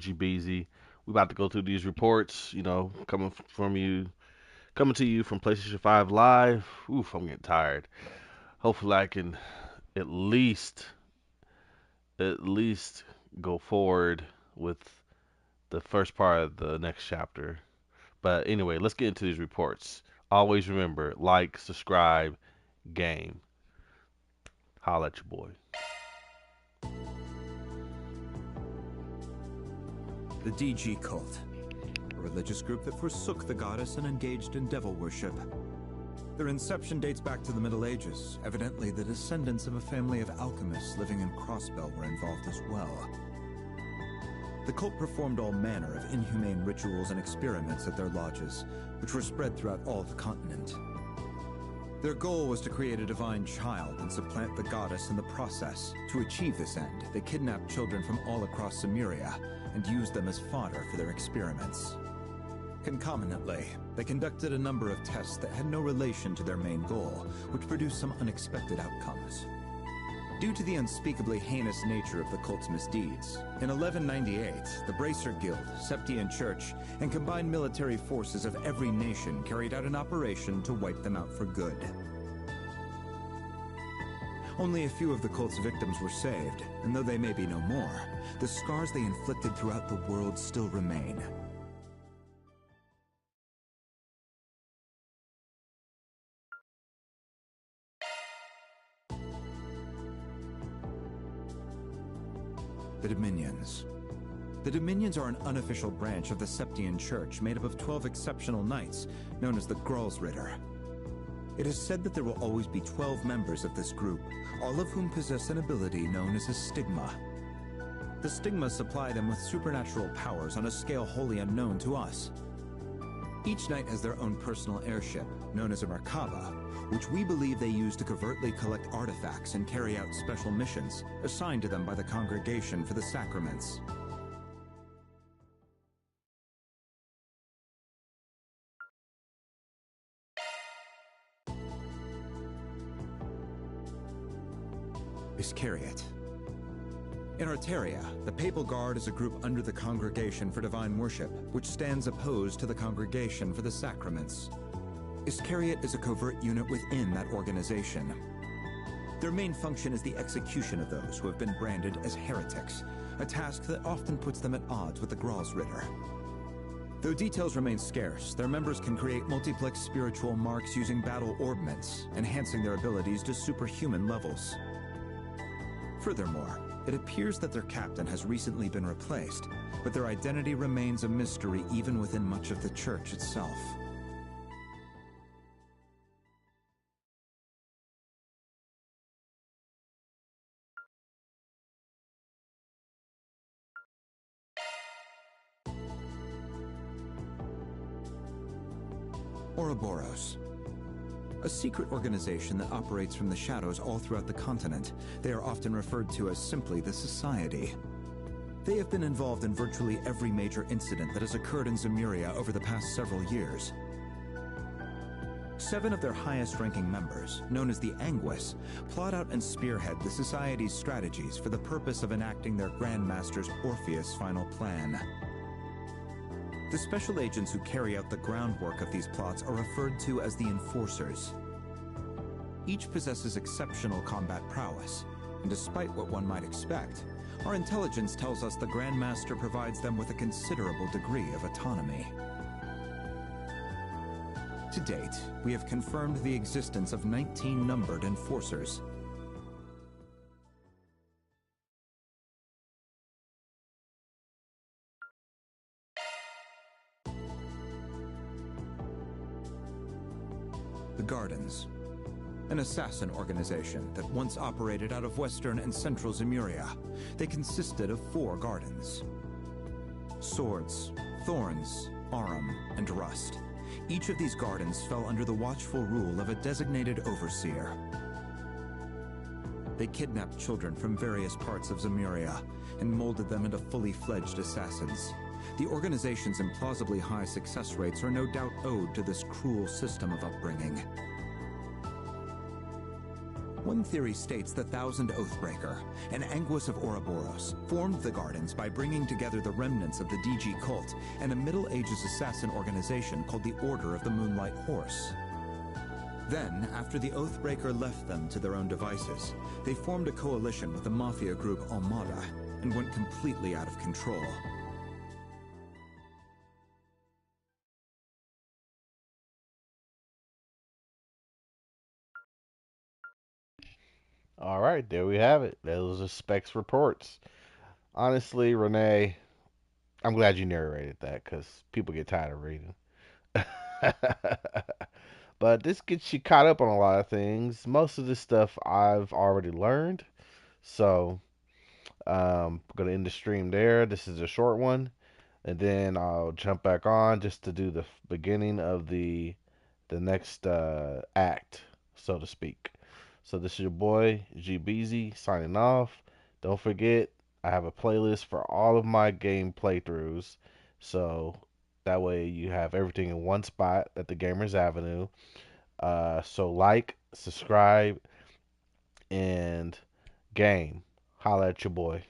easy beasy. We about to go through these reports, coming to you from PlayStation 5 Live. Oof, I'm getting tired. Hopefully I can at least at least go forward with the first part of the next chapter. But anyway, let's get into these reports. Always remember, like, subscribe, game. Holla at your boy. The DG cult, a religious group that forsook the goddess and engaged in devil worship. Their inception dates back to the Middle Ages. Evidently, the descendants of a family of alchemists living in Crossbell were involved as well. The cult performed all manner of inhumane rituals and experiments at their lodges, which were spread throughout all the continent. Their goal was to create a divine child and supplant the goddess in the process. To achieve this end, they kidnapped children from all across Cimmeria and used them as fodder for their experiments. Concomitantly, they conducted a number of tests that had no relation to their main goal, which produced some unexpected outcomes. Due to the unspeakably heinous nature of the cult's misdeeds, in 1198, the Bracer Guild, Septian Church, and combined military forces of every nation carried out an operation to wipe them out for good. Only a few of the cult's victims were saved, and though they may be no more, the scars they inflicted throughout the world still remain. The Dominions. The Dominions are an unofficial branch of the Septian Church made up of 12 exceptional knights, known as the Gralsritter. It is said that there will always be 12 members of this group, all of whom possess an ability known as a stigma. The stigmas supply them with supernatural powers on a scale wholly unknown to us. Each knight has their own personal airship, known as a Merkaba, which we believe they use to covertly collect artifacts and carry out special missions, assigned to them by the Congregation for the Sacraments. Iscariot. In Arteria, the Papal Guard is a group under the Congregation for Divine Worship, which stands opposed to the Congregation for the Sacraments. Iscariot is a covert unit within that organization. Their main function is the execution of those who have been branded as heretics, a task that often puts them at odds with the Gralsritter. Though details remain scarce, their members can create multiplex spiritual marks using battle orbments, enhancing their abilities to superhuman levels. Furthermore, it appears that their captain has recently been replaced, but their identity remains a mystery even within much of the church itself. Ouroboros. A secret organization that operates from the shadows all throughout the continent. They are often referred to as simply the Society. They have been involved in virtually every major incident that has occurred in Zemuria over the past several years. 7 of their highest-ranking members, known as the Anguis, plot out and spearhead the Society's strategies for the purpose of enacting their Grand Master's Orpheus' final plan. The special agents who carry out the groundwork of these plots are referred to as the Enforcers. Each possesses exceptional combat prowess, and despite what one might expect, our intelligence tells us the Grand Master provides them with a considerable degree of autonomy. To date, we have confirmed the existence of 19 numbered Enforcers. The Gardens, an assassin organization that once operated out of western and central Zemuria. They consisted of 4 gardens: Swords, Thorns, Arum, and Rust. Each of these gardens fell under the watchful rule of a designated overseer. They kidnapped children from various parts of Zemuria and molded them into fully fledged assassins. The organization's implausibly high success rates are no doubt owed to this cruel system of upbringing. One theory states the Thousand Oathbreaker, an Anguis of Ouroboros, formed the Gardens by bringing together the remnants of the DG cult and a Middle Ages assassin organization called the Order of the Moonlight Horse. Then, after the Oathbreaker left them to their own devices, they formed a coalition with the mafia group Armada and went completely out of control. All right, there we have it. Those are Specs reports. Honestly, Renee, I'm glad you narrated that because people get tired of reading. But this gets you caught up on a lot of things. Most of this stuff I've already learned. So, gonna end the stream there. This is a short one, and then I'll jump back on just to do the beginning of the next act, so to speak. So this is your boy GBZ signing off. Don't forget, I have a playlist for all of my game playthroughs, so that way you have everything in one spot at the Gamers Avenue. So like, subscribe, and game. Holla at your boy.